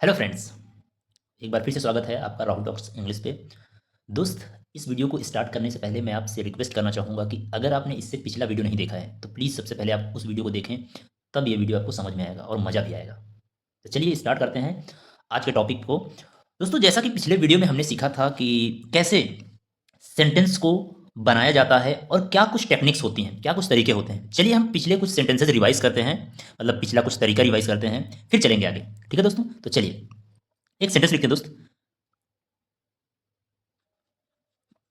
Hello friends, एक बार फिर से स्वागत है आपका राहुल टॉक्स इंग्लिश पे। दोस्त, इस वीडियो को स्टार्ट करने से पहले मैं आपसे रिक्वेस्ट करना चाहूँगा कि अगर आपने इससे पिछला वीडियो नहीं देखा है तो प्लीज़ सबसे पहले आप उस वीडियो को देखें, तब ये वीडियो आपको समझ में आएगा और मज़ा भी आएगा। तो चलिए स्टार्ट करते हैं आज के टॉपिक को। दोस्तों, जैसा कि पिछले वीडियो में हमने सीखा था कि कैसे सेंटेंस को बनाया जाता है और क्या कुछ टेक्निक्स होती हैं, क्या कुछ तरीके होते हैं। चलिए हम पिछले कुछ सेंटेंसेस रिवाइज करते हैं, मतलब पिछला कुछ तरीका रिवाइज करते हैं, फिर चलेंगे आगे। ठीक है दोस्तों, तो चलिए एक सेंटेंस लिखते हैं दोस्त।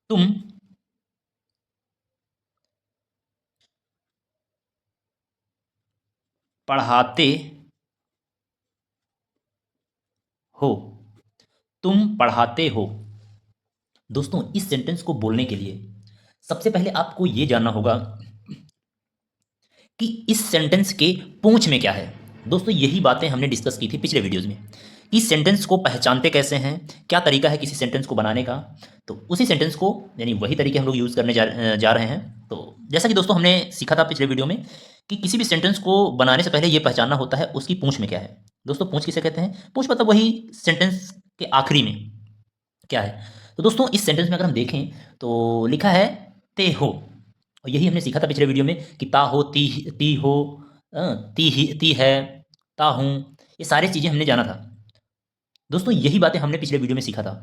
तुम पढ़ाते हो। तुम पढ़ाते हो। दोस्तों, इस सेंटेंस को बोलने के लिए सबसे पहले आपको यह जानना होगा कि इस सेंटेंस के पूंछ में क्या है। दोस्तों, यही बातें हमने डिस्कस की थी पिछले वीडियोस में कि सेंटेंस को पहचानते कैसे हैं, क्या तरीका है किसी सेंटेंस को बनाने का। तो उसी सेंटेंस को, यानी वही तरीके हम लोग यूज़ करने जा रहे हैं। तो जैसा कि दोस्तों हमने सीखा था पिछले वीडियो में कि किसी भी सेंटेंस को बनाने से पहले ये पहचानना होता है उसकी पूंछ में क्या है। दोस्तों, पूंछ किसे कहते हैं? पूंछ मतलब वही सेंटेंस के आखिरी में क्या है। तो दोस्तों, इस सेंटेंस में अगर हम देखें तो लिखा है ते हो, और यही हमने सीखा था पिछले वीडियो में कि ता हो, ती हो, ती ही, ती है, ता हूँ, ये सारी चीज़ें हमने जाना था। दोस्तों, यही बातें हमने पिछले वीडियो में सीखा था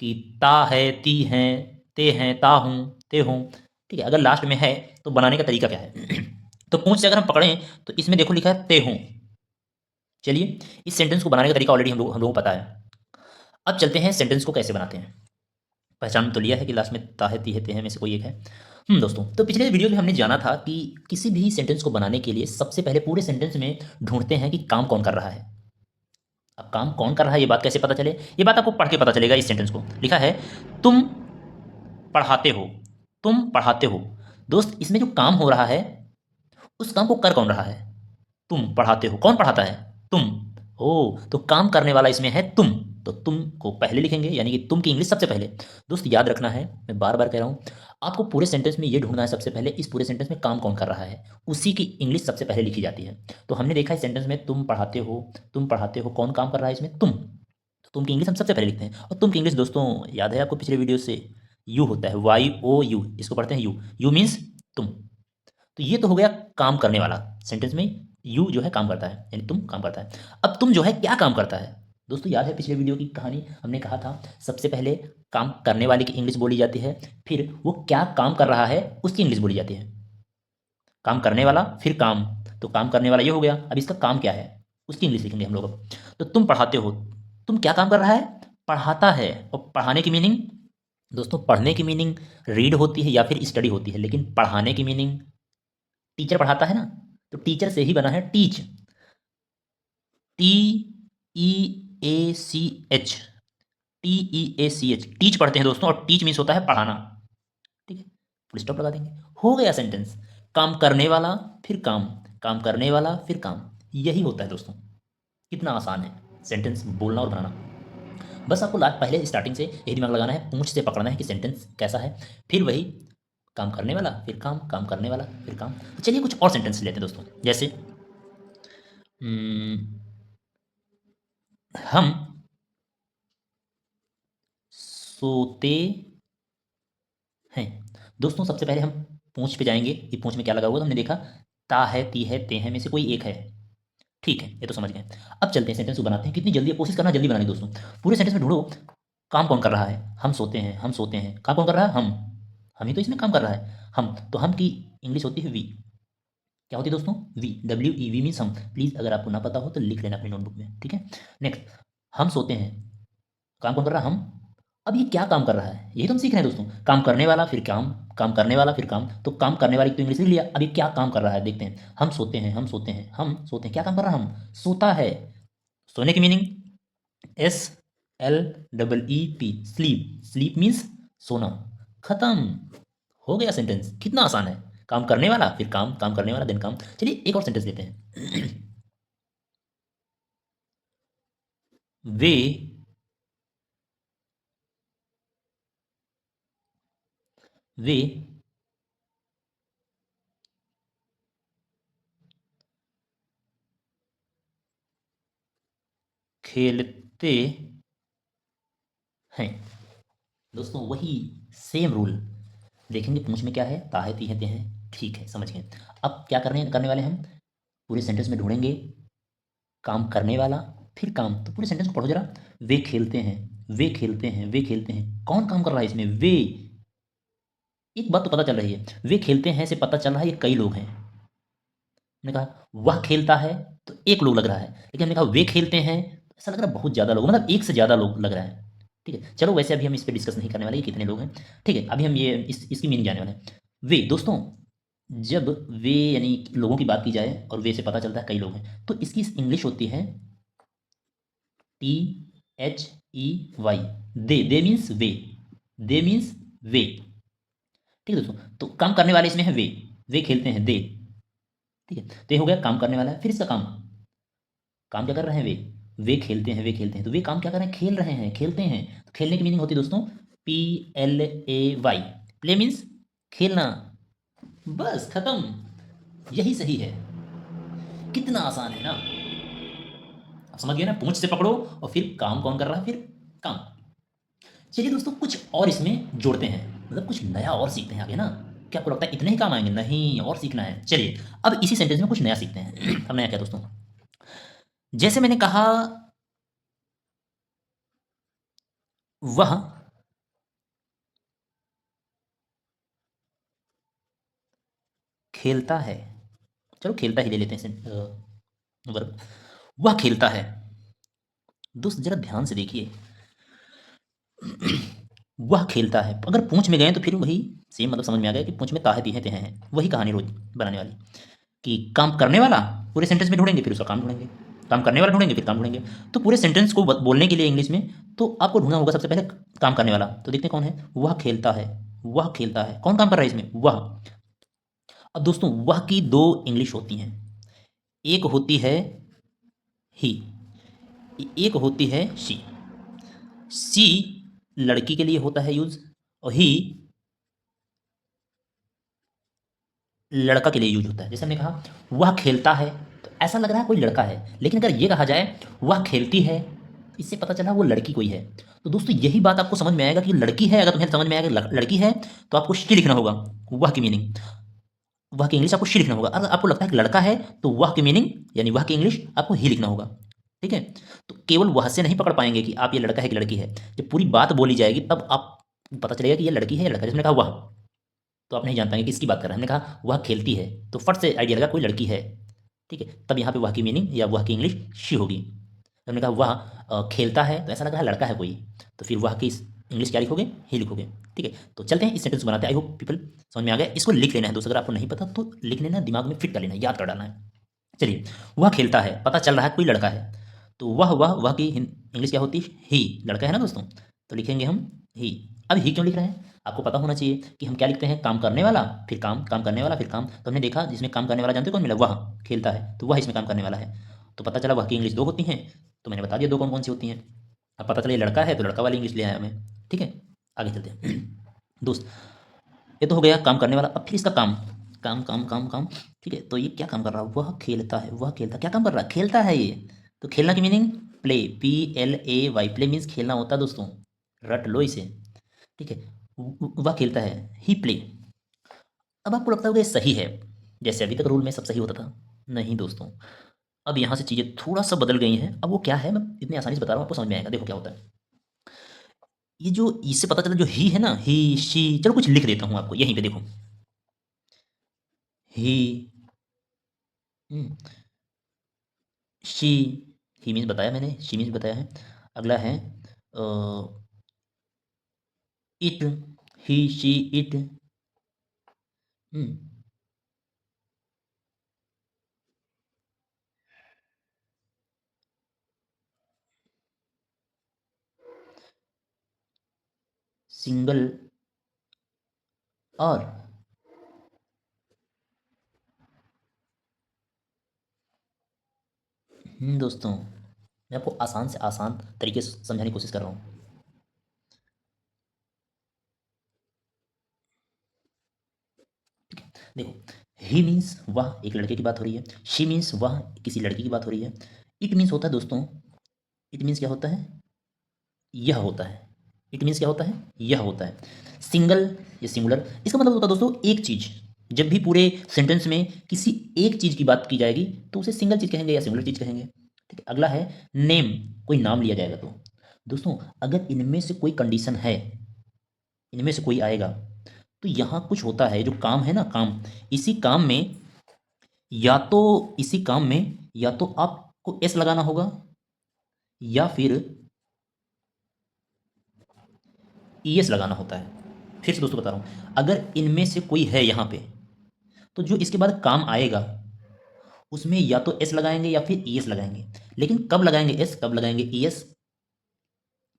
कि ता है, ती है, ते हैं, ता हूँ, ते हूँ। ठीक है, अगर लास्ट में है तो बनाने का तरीका क्या है। तो पूंछ से अगर हम पकड़ें तो इसमें देखो लिखा है ते हूँ। चलिए, इस सेंटेंस को बनाने का तरीका ऑलरेडी हम लोगों को पता है। अब चलते हैं सेंटेंस को कैसे बनाते हैं। पहचान तो लिया है कि लास्ट में ता है, ती है, ते है में से कोई एक है। दोस्तों, तो पिछले वीडियो में हमने जाना था कि किसी भी सेंटेंस को बनाने के लिए सबसे पहले पूरे सेंटेंस में ढूंढते हैं कि काम कौन कर रहा है। अब काम कौन कर रहा है ये बात कैसे पता चले? ये बात आपको पढ़ के पता चलेगा। इस सेंटेंस को लिखा है तुम पढ़ाते हो। तुम पढ़ाते हो। दोस्त, इसमें जो काम हो रहा है उस काम को कर कौन रहा है? तुम पढ़ाते हो। कौन पढ़ाता है? तुम। ओ, तो काम करने वाला इसमें है तुम। तो तुम को पहले लिखेंगे, यानी कि तुम की इंग्लिश सबसे पहले। दोस्त, याद रखना है, मैं बार बार कह रहा हूं, आपको पूरे सेंटेंस में ये ढूंढना है सबसे पहले इस पूरे सेंटेंस में काम कौन कर रहा है, उसी की इंग्लिश सबसे पहले लिखी जाती है। तो हमने देखा इस सेंटेंस में तुम पढ़ाते हो। तुम पढ़ाते हो, कौन काम कर रहा है इसमें? तुम। तो तुम की इंग्लिश हम सबसे पहले लिखते हैं, और तुम की इंग्लिश दोस्तों याद है आपको पिछले वीडियो से? यू होता है, YOU, इसको पढ़ते हैं यू। यू मीन्स तुम। तो ये तो हो गया काम करने वाला। सेंटेंस में यू जो है काम करता है, यानी तुम काम करता है। अब तुम जो है क्या काम करता है? दोस्तों, याद है पिछले वीडियो की कहानी? हमने कहा था सबसे पहले काम करने वाले की इंग्लिश बोली जाती है, फिर वो क्या काम कर रहा है उसकी इंग्लिश बोली जाती है। काम करने वाला, फिर काम। तो काम करने वाला ये हो गया, अब इसका काम क्या है उसकी इंग्लिश लिखेंगे हम लोग अब। तो तुम पढ़ाते हो। तुम क्या काम कर रहा है? पढ़ाता है। और पढ़ाने की मीनिंग, दोस्तों, पढ़ने की मीनिंग रीड होती है या फिर स्टडी होती है, लेकिन पढ़ाने की मीनिंग टीचर पढ़ाता है ना, तो टीचर से ही बना है टीच। TEACH। TEACH, टीच पढ़ते हैं दोस्तों, और टीच मीन्स होता है पढ़ाना। ठीक है, फुल स्टॉप लगा देंगे, हो गया सेंटेंस। काम करने वाला, फिर काम। काम करने वाला, फिर काम। यही होता है दोस्तों। कितना आसान है सेंटेंस बोलना और बनाना। बस आपको लास्ट पहले स्टार्टिंग से यही दिमाग लगाना है, पूंछ से पकड़ना है कि सेंटेंस कैसा है, फिर वही काम करने वाला, फिर काम, काम करने वाला, फिर काम। तो चलिए कुछ और सेंटेंस लेते हैं दोस्तों, जैसे हम्म, हम सोते हैं। दोस्तों, सबसे पहले हम पूंछ पे जाएंगे कि पूंछ में क्या लगा हुआ है। तो हमने देखा ता है, ती है, ते हैं में से कोई एक है। ठीक है, ये तो समझ गए। अब चलते हैं सेंटेंस को बनाते हैं। कितनी जल्दी है, कोशिश करना जल्दी बनानी दोस्तों। पूरे सेंटेंस में ढूंढो काम कौन कर रहा है। हम सोते हैं, हम सोते हैं, काम कौन कर रहा है? हम ही तो इसमें काम कर रहा है, हम। तो हम की इंग्लिश होती है वी। क्या होती है दोस्तों? वी, WEV मीन्स हम। प्लीज अगर आपको ना पता हो तो लिख लेना अपनी नोटबुक में, ठीक है। नेक्स्ट, हम सोते हैं, काम कौन कर रहा है? हम। अब ये क्या काम कर रहा है, यही तो हम सीख रहे हैं दोस्तों। काम करने वाला, फिर काम। काम करने वाला, फिर काम। तो काम करने वाली तो इंग्लिश लिख लिया, अब ये क्या काम कर रहा है देखते हैं। हम सोते हैं, हम सोते हैं, हम सोते हैं, क्या काम कर रहा है? हम सोता है। सोने की meaning SLEEP, sleep. Sleep means सोना। खत्म, हो गया सेंटेंस। कितना आसान है। काम करने वाला, फिर काम, काम करने वाला, दिन काम। चलिए एक और सेंटेंस लेते हैं। वे वे खेलते खेलते हैं। दोस्तों वही सेम रूल देखेंगे। पूंछ में क्या है, ता है, ती है, ते हैं। ठीक है, समझ गए। अब क्या करने वाले हम, पूरे सेंटेंस में ढूंढेंगे काम करने वाला फिर काम। तो पूरे सेंटेंस को पढ़ो जरा। वे खेलते हैं, वे खेलते हैं, वे खेलते हैं। कौन काम कर रहा है इसमें? वे। एक बात तो पता चल रही है, वे खेलते हैं से पता चल रहा है ये कई लोग हैं। हमने कहा वह खेलता है तो एक लोग लग रहा है, लेकिन हमने कहा वे खेलते हैं तो ऐसा लग रहा है बहुत ज़्यादा लोग, मतलब एक से ज़्यादा लोग लग रहा है। ठीक है, चलो वैसे अभी हम इस पर डिस्कस नहीं करने वाले कि कितने लोग हैं। ठीक है, अभी हम ये इसकी मीनिंग जानने वाले हैं। वे दोस्तों, जब वे यानी लोगों की बात की जाए और वे से पता चलता है कई लोग हैं, तो इसकी इंग्लिश होती है THEY। दे मीन्स वे, दे मीन्स वे। ठीक है दोस्तों, तो काम करने वाले इसमें है वे खेलते हैं दे। ठीक है, तो ये हो गया काम करने वाला है। फिर इसका काम, काम क्या कर रहे हैं वे खेलते हैं, वे खेलते हैं। तो वे काम क्या कर रहे हैं, खेल रहे हैं, खेलते हैं। तो खेलने की मीनिंग होती है दोस्तों PLAY। प्ले मीन्स खेलना। बस खत्म, यही सही है। कितना आसान है ना। आप समझ गए ना, पूंछ से पकड़ो और फिर काम कौन कर रहा है, फिर काम। चलिए दोस्तों, कुछ और इसमें जोड़ते हैं, मतलब कुछ नया और सीखते हैं आगे ना। क्या आपको लगता है इतने ही काम आएंगे? नहीं, और सीखना है। चलिए अब इसी सेंटेंस में कुछ नया सीखते हैं। अब नया क्या दोस्तों, जैसे मैंने कहा वह खेलता है। चलो खेलता ही ले लेते हैं वर्ब। वह खेलता है। दोस्त जरा ध्यान से देखिए, वह खेलता है। अगर पूंछ में गए तो फिर वही सेम, मतलब समझ में आ गया कि पूंछ में ताहे तीहे तेहे हैं। वही कहानी रोज बनाने वाली कि काम करने वाला पूरे सेंटेंस में ढूंढेंगे, फिर उसका काम ढूंढेंगे। काम करने वाला ढूंढेंगे, फिर काम ढूंढेंगे। तो पूरे सेंटेंस को बोलने के लिए इंग्लिश में तो आपको ढूंढना होगा सबसे पहले काम करने वाला। तो देखते हैं कौन है, वह खेलता है। वह खेलता है, कौन काम कर रहा है इसमें, वह। अब दोस्तों वह की दो इंग्लिश होती हैं, एक होती है ही, एक होती है शी। सी लड़की के लिए होता है यूज, और ही लड़का के लिए यूज होता है। जैसे हमने कहा वह खेलता है, तो ऐसा लग रहा है कोई लड़का है, लेकिन अगर ये कहा जाए वह खेलती है, इससे पता चला वो लड़की कोई है। तो दोस्तों यही बात आपको समझ में आएगा कि लड़की है। अगर तुम्हें समझ में आएगा लड़की है, तो आपको शी लिखना होगा। वह की मीनिंग, वह की इंग्लिश आपको शी लिखना होगा। अगर आपको लगता है कि लड़का है, तो वह की मीनिंग यानी वह की इंग्लिश आपको ही लिखना होगा। ठीक है, तो केवल वह से नहीं पकड़ पाएंगे कि आप ये लड़का है कि लड़की है। जब पूरी बात बोली जाएगी तब आप पता चलेगा कि ये लड़की है या लड़का है। जिसने कहा वह, तो आप नहीं जान पाएंगे किसकी बात कर रहे हैं। हमने कहा वह खेलती है, तो फट से आइडिया लगा कोई लड़की है। ठीक है, तब यहाँ पे वह की मीनिंग या वह की इंग्लिश शी होगी। तो हमने कहा वह खेलता है, तो ऐसा लगा है लड़का है कोई, तो फिर वह की इंग्लिश क्या लिखोगे, ही लिखोगे। ठीक है, तो चलते हैं इस सेंटेंस को बनाते हैं। आई होप पीपल समझ में आ गया। इसको लिख लेना है दोस्तों, अगर आपको नहीं पता तो लिख लेना, दिमाग में फिट कर लेना, याद कर डालना है। चलिए, वह खेलता है, पता चल रहा है कोई लड़का है, तो वह की इंग्लिश क्या होती है, ही। लड़का है ना दोस्तों, तो लिखेंगे हम ही। अब ही क्यों लिख रहे हैं, आपको पता होना चाहिए कि हम क्या लिखते हैं, काम करने वाला फिर काम, काम करने वाला फिर काम। तो हमने देखा जिसमें काम करने वाला जानते हो कौन मिला, वह खेलता है, तो वह इसमें काम करने वाला है। तो पता चला वह की इंग्लिश दो होती हैं, तो मैंने बता दिया दो कौन कौन सी होती हैं। अब पता चला ये लड़का है, तो लड़का वाली इंग्लिश ले आया हमें। ठीक है, आगे चलते हैं। दोस्त, ये तो हो गया काम करने वाला। अब फिर इसका काम, काम काम काम काम। ठीक है, तो ये क्या काम कर रहा है, वह खेलता है। वह खेलता क्या काम कर रहा है, खेलता है ये। तो खेलना की meaning play, PLAY। Play means खेलना होता है दोस्तों, रट लो इसे। ठीक है, वह खेलता है, ही प्ले। अब आपको लगता होगा ये सही है, जैसे अभी तक रूल में सब सही होता था। नहीं दोस्तों, अब यहाँ से चीज़ें थोड़ा सा बदल गई हैं। अब वो क्या है, मैं इतनी आसानी से बता रहा हूँ, आपको समझ में आएगा। देखो क्या होता है, ये जो इससे पता चला जो ही है ना, ही शी, चलो कुछ लिख देता हूँ आपको यहीं पे देखो। ही, शी, ही मीन्स बताया मैंने, शी मीन्स बताया है। अगला है it, he she it. Single और दोस्तों, मैं आपको आसान से आसान तरीके से समझाने की कोशिश कर रहा हूँ। देखो, ही मीन्स वह एक लड़के की बात हो रही है, शी मीन्स वह किसी लड़की की बात हो रही है। इट मीन्स होता है दोस्तों इट मीन्स क्या होता है, यह होता है। इट मीन्स क्या होता है, यह होता है। सिंगल या सिंगुलर, इसका मतलब होता है दोस्तों एक चीज। जब भी पूरे सेंटेंस में किसी एक चीज की बात की जाएगी तो उसे सिंगल चीज कहेंगे या सिंगुलर चीज कहेंगे। ठीक है, अगला है नेम, कोई नाम लिया जाएगा तो। दोस्तों अगर इनमें से कोई कंडीशन है, इनमें से कोई आएगा, तो यहां कुछ होता है, जो काम है ना, काम, इसी काम में या तो इसी काम में या तो आपको एस लगाना होगा या फिर ईएस लगाना होता है। फिर से दोस्तों बता रहा हूं, अगर इनमें से कोई है यहां पे, तो जो इसके बाद काम आएगा उसमें या तो एस लगाएंगे या फिर ईएस लगाएंगे। लेकिन कब लगाएंगे एस, कब लगाएंगे ईएस,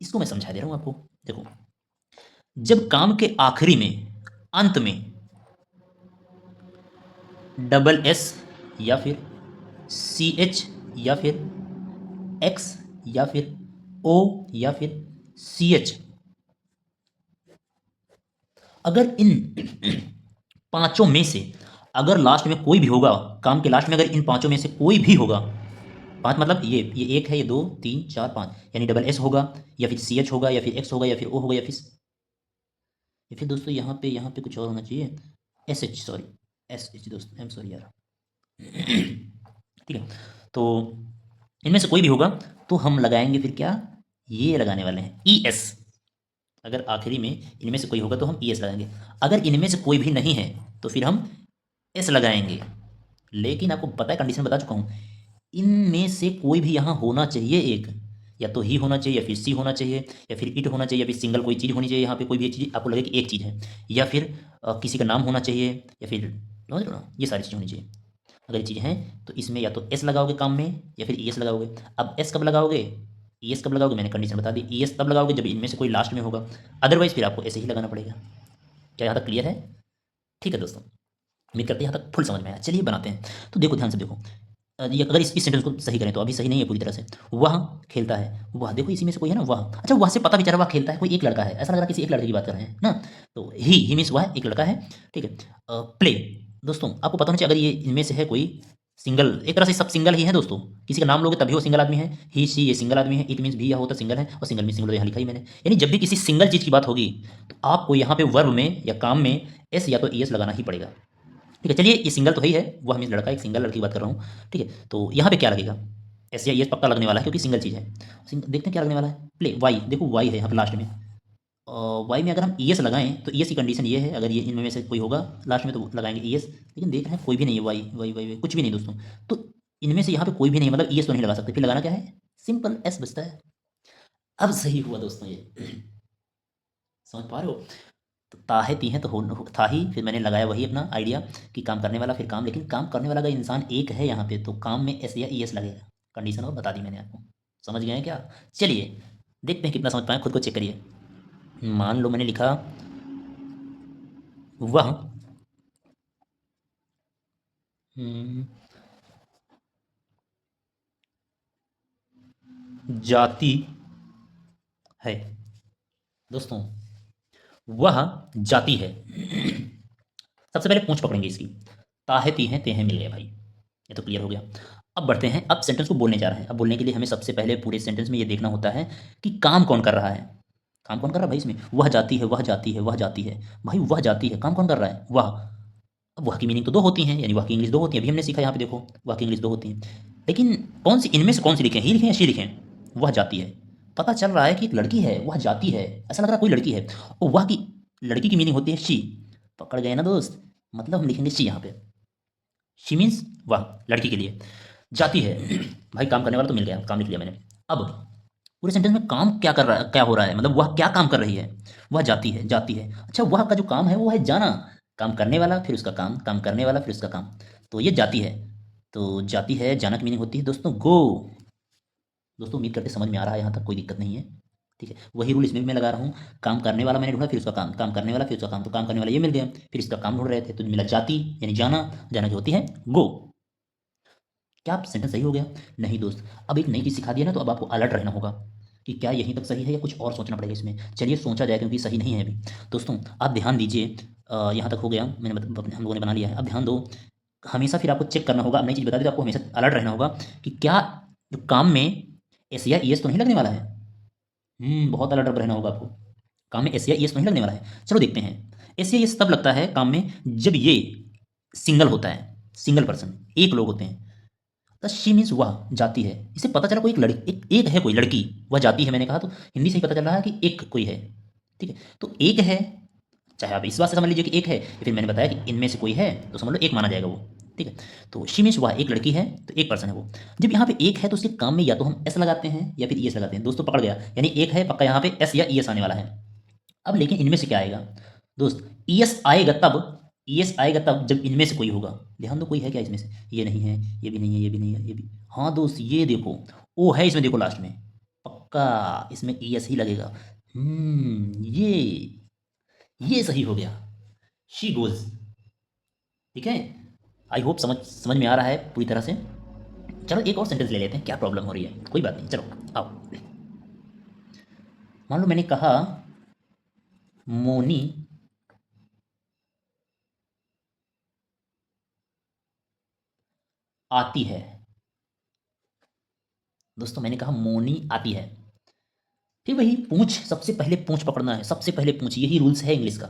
इसको मैं समझा दे रहा हूं आपको। देखो, जब काम के आखिरी में, अंत में डबल एस या फिर सी एच या फिर एक्स या फिर ओ या फिर सी एच, अगर इन पांचों में से अगर लास्ट में कोई भी होगा, काम के लास्ट में अगर इन पांचों में से कोई भी होगा, पांच मतलब ये एक है, ये दो तीन चार पांच, यानी डबल एस होगा या फिर सी एच होगा या फिर एक्स होगा या फिर ओ होगा या फिर दोस्तों यहाँ पे कुछ और होना चाहिए, S H, sorry, S H दोस्त, आई एम सॉरी यार। ठीक है, तो इनमें से कोई भी होगा तो हम लगाएंगे फिर क्या, ये लगाने वाले हैं ई एस। अगर आखिरी में इनमें से कोई होगा तो हम ई एस लगाएंगे। अगर इनमें से कोई भी नहीं है तो फिर हम एस लगाएंगे। लेकिन आपको पता है, कंडीशन बता चुका हूं, इनमें से कोई भी यहां होना चाहिए एक, या तो ही होना चाहिए या फिर सी होना चाहिए या फिर इट होना चाहिए या फिर सिंगल कोई चीज़ होनी चाहिए। यहाँ पे कोई भी एक चीज़ आपको लगे कि एक चीज़ है, या फिर किसी का नाम होना चाहिए, या फिर समझ रहे हो ना, ये सारी चीज़ें होनी चाहिए। अगर ये चीज़ हैं तो इसमें या तो एस लगाओगे काम में या फिर ई एस लगाओगे। अब एस कब लगाओगे, ई एस कब लगाओगे, मैंने कंडीशन बता दी। ई एस तब लगाओगे जब इनमें से कोई लास्ट में होगा, अदरवाइज फिर आपको ऐसे ही लगाना पड़ेगा। क्या यहाँ तक क्लियर है? ठीक है दोस्तों, उम्मीद करते हैं यहाँ तक फुल समझ में आया। चलिए बनाते हैं। तो देखो, ध्यान से देखो, ये अगर इस सेंटेंस को सही करें तो अभी सही नहीं है पूरी तरह से। वह खेलता है, वह देखो इसी में से कोई है ना, वह, अच्छा वह से पता भी चला वह खेलता है, कोई एक लड़का है, ऐसा लग रहा है किसी एक लड़के की बात कर रहे हैं ना। तो ही मीन्स वह एक लड़का है। ठीक है, प्ले, दोस्तों आपको पता होना चाहिए अगर ये इनमें से है कोई सिंगल, एक तरह से सब सिंगल ही है दोस्तों। किसी का नाम लोगे तभी वो सिंगल आदमी है, ही सी ये सिंगल आदमी है, इट मीन्स भी यह होता सिंगल है, और सिंगल मीन सिंगल यहाँ लिखा ही मैंने। यानी जब भी किसी सिंगल चीज़ की बात होगी तो आपको यहाँ पे वर्ब में या काम में एस या तो ई एस लगाना ही पड़ेगा। ठीक है, चलिए ये सिंगल तो ही है, वह मीन्स लड़का, एक सिंगल लड़की की बात कर रहा हूँ। ठीक है, तो यहाँ पे क्या लगेगा, एस या एस पक्का लगने वाला है क्योंकि सिंगल चीज़ है। देखते हैं क्या लगने वाला है, प्ले, वाई, देखो वाई है यहाँ पे लास्ट में। वाई में अगर हम ई एस लगाएं तो ई एस की कंडीशन ये है, अगर ये इनमें से कोई होगा लास्ट में तो लगाएंगे ई एस। लेकिन देख रहे हैं कोई भी नहीं है, वाई वाई वाई वाई कुछ भी नहीं दोस्तों। तो इनमें से यहाँ पे कोई भी नहीं, मतलब ई एस तो नहीं लगा सकते, फिर लगाना क्या है, सिंपल एस बचता है। अब सही हुआ दोस्तों ये, समझ पा रहे हो। तो ताहे ती हैं तो था ही, फिर मैंने लगाया वही अपना आइडिया कि काम करने वाला फिर काम, लेकिन काम करने वाला अगर इंसान एक है यहाँ पे तो काम में एस या ई एस लगेगा। कंडीशन और बता दी मैंने आपको, समझ गए हैं क्या? चलिए देखते हैं कितना समझ पाए, खुद को चेक करिए। मान लो मैंने लिखा वह हम्म, जाती है, दोस्तों वह जाती है। सबसे पहले पूंछ पकड़ेंगे इसकी, ताहे ती हैं ते हैं मिल गए भाई, ये तो क्लियर हो गया। अब बढ़ते हैं, अब सेंटेंस को बोलने जा रहे हैं। अब बोलने के लिए हमें सबसे पहले पूरे सेंटेंस में ये देखना होता है कि काम कौन कर रहा है। काम कौन कर रहा है भाई इसमें, वह जाती है, वह जाती है, वह जाती है। भाई वह जाती है, काम कौन कर रहा है, वह। अब वह की मीनिंग तो दो होती हैं, यानी वह की इंग्लिश दो होती है, अभी हमने सीखा यहाँ पे देखो, वह की इंग्लिश दो होती हैं। लेकिन कौन सी इनमें से कौन सी लिखें, ही लिखें या शी लिखें, वह जाती है। पता चल रहा है कि एक लड़की है, वह जाती है, ऐसा लग रहा है कोई लड़की है, और वह की लड़की की मीनिंग होती है शी। पकड़ गए ना दोस्त, मतलब हम लिखेंगे शी यहाँ पे। शी मीन्स वह, लड़की के लिए जाती है। भाई काम करने वाला तो मिल गया, काम लिख लिया मैंने। अब पूरे सेंटेंस में काम क्या कर रहा है, क्या हो रहा है, मतलब वह क्या काम कर रही है, वह जाती है, जाती है। अच्छा वह का जो काम है वो है जाना, काम करने वाला फिर उसका काम, काम करने वाला फिर उसका काम, तो ये जाती है। तो जाती है, जाना की मीनिंग होती है दोस्तों गो। दोस्तों उम्मीद करते समझ में आ रहा है, यहाँ तक कोई दिक्कत नहीं है। ठीक है, वही रूल इसमें भी मैं लगा रहा हूँ। काम करने वाला मैंने ढूंढा, फिर उसका काम, काम करने वाला फिर उसका काम, तो काम करने वाला ये मिल गया, फिर इसका काम ढूंढ रहे थे तो मिला जाती, यानी जाना, जाना की होती है गो। क्या आप सेंटेंस सही हो गया? नहीं दोस्त, अब एक नई चीज़ सिखा दिया ना, तो अब आपको अलर्ट रहना होगा कि क्या यहीं तक सही है या कुछ और सोचना पड़ेगा इसमें। चलिए सोचा जाए, क्योंकि सही नहीं है अभी। दोस्तों आप ध्यान दीजिए, यहाँ तक हो गया, मैंने हम लोगों ने बना लिया है। अब ध्यान दो, हमेशा फिर आपको चेक करना होगा, अब नई चीज़ बता दी तो आपको हमेशा अलर्ट रहना होगा कि क्या जो काम में एस या ई एस तो नहीं लगने वाला है। बहुत अलर्ट रहना होगा आपको। काम में एस या ई एस तो नहीं लगने वाला है। चलो देखते हैं। एस या ई एस तब लगता है काम में जब ये सिंगल होता है, सिंगल पर्सन, एक लोग होते हैं। द शी मीन्स वह जाती है। इसे पता चला कोई एक लड़की, एक है कोई लड़की, वह जाती है मैंने कहा, तो हिंदी से ही पता चल रहा है कि एक कोई है। ठीक है, तो एक है, चाहे आप इस बात से समझ लीजिए कि एक है, या फिर मैंने बताया कि इनमें से कोई है, तो समझ लो एक माना जाएगा वो। ठीक है, तो शी मीन्स वह एक लड़की है, तो एक पर्सन है वो। जब यहाँ पे एक है तो उसके काम में या तो हम एस लगाते हैं या फिर ई एस लगाते हैं। दोस्तों पकड़ गया, यानी एक है पक्का, यहाँ पे एस या ई एस आने वाला है। अब लेकिन इनमें से क्या आएगा दोस्त, ई एस आएगा तब, ई एस आएगा तब जब इनमें से कोई होगा। ध्यान दो, कोई है क्या इसमें से, ये नहीं है, ये भी नहीं है, ये भी नहीं है, ये भी। हाँ दोस्त ये देखो, ओ है इसमें, देखो लास्ट में, पक्का इसमें ई एस ही लगेगा। ये सही हो गया, शी गोज। ठीक है, आई होप समझ समझ में आ रहा है पूरी तरह से। चलो एक और सेंटेंस ले लेते हैं, क्या प्रॉब्लम हो रही है, कोई बात नहीं, चलो आओ। मान लो मैंने कहा मोनी आती है। दोस्तों मैंने कहा मोनी आती है, फिर वही पूंछ, सबसे पहले पूंछ पकड़ना है, सबसे पहले पूंछ, यही रूल्स है इंग्लिश का।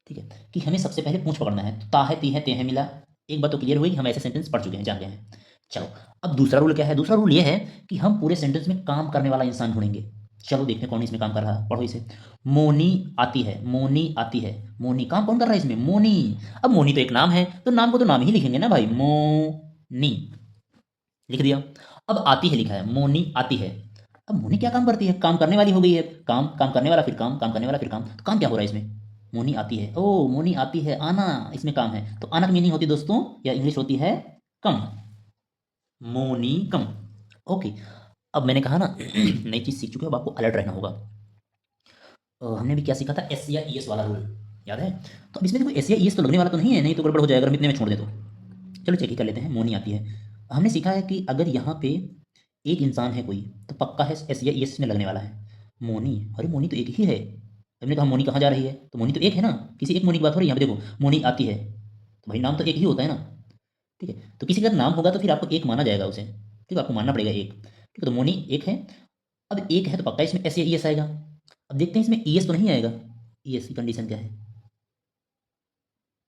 ठीक है, कि हमें सबसे पहले पूंछ पकड़ना है। तो ता है, ती है, ते है, मिला। एक बात तो क्लियर हुई, हम ऐसे सेंटेंस पढ़ चुके हैं, जान गए हैं। चलो, अब दूसरा रूल क्या है, दूसरा रूल ये है कि हम पूरे सेंटेंस में काम करने वाला इंसान ढूंढेंगे। चलो देखते हैं कौन इसमें काम कर रहा है, पढ़ो इसे। मोनी आती है, मोनी आती है, मोनी काम कौन कर रहा है इसमें, मोनी। अब मोनी तो एक नाम है, तो नाम को तो नाम ही लिखेंगे ना भाई, मोनी लिख दिया। अब आती है लिखा है, मोनी आती है। अब मोनी क्या काम करती है, काम करने वाली हो गई है, काम काम करने वाला, फिर काम काम करने वाला, फिर काम, तो काम क्या हो रहा है इसमें, मोनी आती है। ओ मोनी आती है, आना इसमें काम है, तो आना की मीनिंग होती है दोस्तों, या इंग्लिश होती है कम, मोनी कम। ओके, अब मैंने कहा ना नई चीज सीख चुके हो, अब आपको अलर्ट रहना होगा। हमने भी क्या सीखा था, एस या ई एस वाला रूल, याद है। तो अब इसमें देखो एस या ई एस तो लगने वाला तो नहीं है, नहीं तो गड़बड़ हो जाएगा अगर हम इतने में छोड़ दे तो। चलो चेक ही कर लेते हैं, मोनी आती है। हमने सीखा है कि अगर यहाँ पे एक इंसान है कोई, तो पक्का है एस या एस में लगने वाला है। मोनी, अरे मोनी तो एक ही है। हमने कहा मोनी कहाँ जा रही है, तो मोनी तो एक है ना, किसी एक मोनी की बात हो रही है। यहाँ पे देखो मोनी आती है, तो भाई नाम तो एक ही होता है ना। ठीक है, तो किसी का नाम होगा तो फिर आपको एक माना जाएगा उसे। ठीक है, आपको मानना पड़ेगा एक। ठीक है, तो मोनी एक है। अब एक है तो पक्का इसमें एस या ई एस आएगा। अब देखते हैं इसमें ई एस तो नहीं आएगा। ई एस की कंडीशन क्या है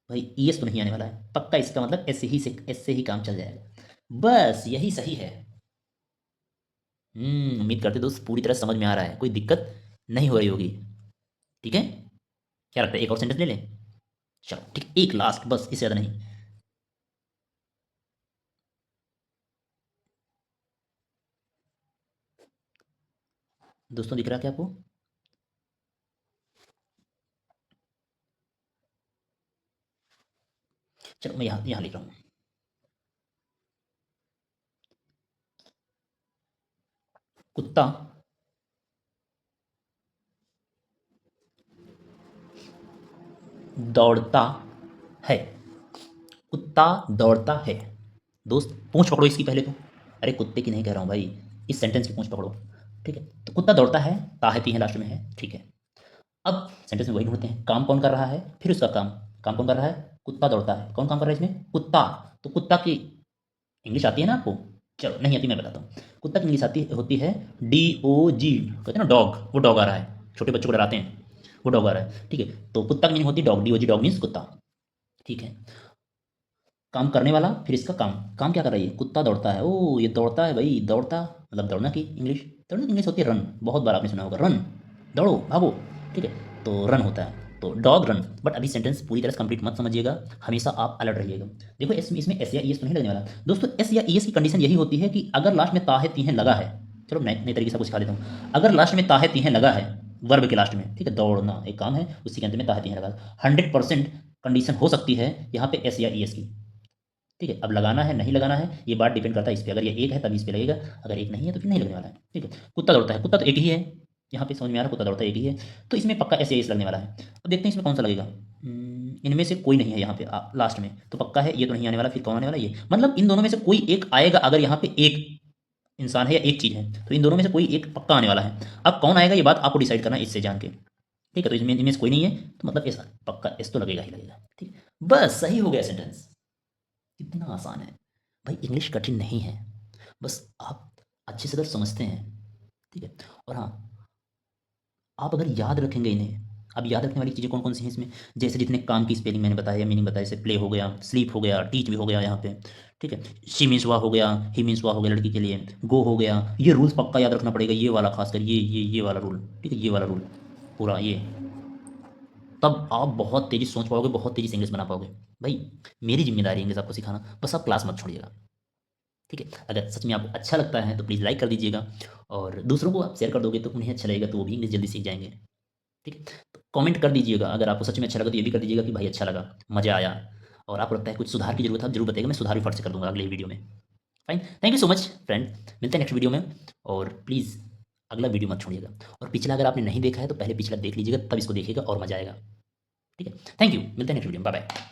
भाई, ई एस तो नहीं आने वाला है पक्का, इसका मतलब ऐसे ही काम चल जाएगा। बस यही सही है। उम्मीद करते दोस्त पूरी तरह समझ में आ रहा है, कोई दिक्कत नहीं हो रही होगी। ठीक है, क्या लगता है एक और सेंटेंस ले लें। चलो ठीक, एक लास्ट बस, इससे ज़्यादा नहीं। दोस्तों दिख रहा है क्या आपको। चलो मैं यहाँ यहाँ लिख रहा हूँ। कुत्ता दौड़ता है, कुत्ता दौड़ता है। दोस्त पूंछ पकड़ो इसकी पहले तो। अरे कुत्ते की नहीं कह रहा हूँ भाई, इस सेंटेंस की पूंछ पकड़ो। ठीक है, तो कुत्ता दौड़ता है, ताहती है लास्ट में है। ठीक है, अब सेंटेंस में वही ढूंढते हैं, काम कौन कर रहा है, फिर उसका काम। काम कौन कर रहा है, कुत्ता दौड़ता है, कौन काम कर रहा है इसमें, कुत्ता। तो कुत्ता की इंग्लिश आती है ना आपको, चलो नहीं आती मैं बताता हूँ। कुत्ता की इंग्लिश आती होती है DOG, कहते हैं ना डॉग, वो डॉग आ रहा है, छोटे बच्चों को डराते हैं, वो डॉग आ रहा है। ठीक है, तो कुत्ता की मीनिंग होती है डॉग, DOG डॉग मीन्स कुत्ता। ठीक है, काम करने वाला, फिर इसका काम, काम क्या कर रही है, कुत्ता दौड़ता है। ओ ये दौड़ता है भाई, दौड़ता मतलब दौड़ना की इंग्लिश, दौड़ने की इंग्लिश होती है रन, बहुत बार आपने सुना होगा रन, दौड़ो भागो। ठीक है, तो रन होता है, तो डॉग रन। बट अभी सेंटेंस पूरी तरह से कंप्लीट मत समझिएगा, हमेशा आप अलर्ट रहिएगा। देखो इसमें एस या ई एस तो नहीं लगने वाला दोस्तों। एस या ई एस की कंडीशन यही होती है कि अगर लास्ट में ताहे तीहे लगा है। चलो नए नए तरीके से आपको सिखा देता हूँ। अगर लास्ट में ताहे तीहे लगा है, वर्ब के लास्ट में, ठीक है, दौड़ना एक काम है, उसी के अंत में ताहे तीहे लगा, 100% कंडीशन हो सकती है यहाँ पे एस या ई एस की। ठीक है, अब लगाना है नहीं लगाना है ये बात डिपेंड करता है इस पे, अगर ये एक है तभी इस पे लगेगा, अगर एक नहीं है तो फिर नहीं लगने वाला है। ठीक है, कुत्ता दौड़ता है, कुत्ता तो एक ही है, यहाँ पे समझ में आ रहा है, कुत्ता दौड़ता है एक ही है, तो इसमें पक्का ऐसे एस लगने वाला है। अब देखते हैं इसमें कौन सा लगेगा। इनमें से कोई नहीं है यहाँ पे लास्ट में, तो पक्का है ये तो नहीं आने वाला, फिर कौन आने वाला, ये मतलब इन दोनों में से कोई एक आएगा, अगर यहाँ पे एक इंसान है या एक चीज़ है, तो इन दोनों में से कोई एक पक्का आने वाला है। अब कौन आएगा ये बात आपको डिसाइड करना है इससे जान के। ठीक है, तो इसमें इनमें से कोई नहीं है, तो मतलब एस, पक्का एस तो लगेगा ही लगेगा। ठीक है, बस सही हो गया सेंटेंस, कितना आसान है भाई, इंग्लिश कठिन नहीं है। बस आप अच्छे से अगर समझते हैं, ठीक है। और हाँ, आप अगर याद रखेंगे इन्हें, अब याद रखने वाली चीज़ें कौन कौन सी हैं इसमें, जैसे जितने काम की स्पेलिंग मैंने बताया, मीनिंग बताया, जैसे प्ले हो गया, स्लीप हो गया, टीच भी हो गया यहाँ पे, ठीक है। शी मीन्स वाह हो गया, ही मीन्स वाह हो गया लड़की के लिए, गो हो गया। ये रूल्स पक्का याद रखना पड़ेगा, ये वाला खासकर, ये वाला रूल, ठीक है, ये वाला रूल पूरा ये। तब आप बहुत तेज़ी से सोच पाओगे, बहुत तेज़ी से इंग्लिश बना पाओगे। भाई मेरी जिम्मेदारी है इंग्लिश आपको सिखाना, बस आप क्लास मत छोड़िएगा, ठीक है। अगर सच में आपको अच्छा लगता है तो प्लीज़ लाइक कर दीजिएगा, और दूसरों को आप शेयर कर दोगे तो उन्हें अच्छा लगेगा, तो वो भी इंग्लिश जल्दी सीख जाएंगे, ठीक है। तो कमेंट कर दीजिएगा, अगर आपको सच में अच्छा लगा तो ये भी कर दीजिएगा कि भाई अच्छा लगा, मज़ा आया, और आपको लगता है कुछ सुधार की जरूरत है, आप जरूर बताइएगा, मैं सुधार भी फट से कर दूंगा अगले वीडियो में। Fine, thank you so much friend, मिलते हैं नेक्स्ट वीडियो में। और प्लीज़ अगला वीडियो मत छोड़िएगा, और पिछला अगर आपने नहीं देखा है तो पहले पिछला देख लीजिएगा, तब इसको देखिएगा और मज़ा आएगा, ठीक है। थैंक यू, मिलते हैं नेक्स्ट वीडियो में, बाय बाय।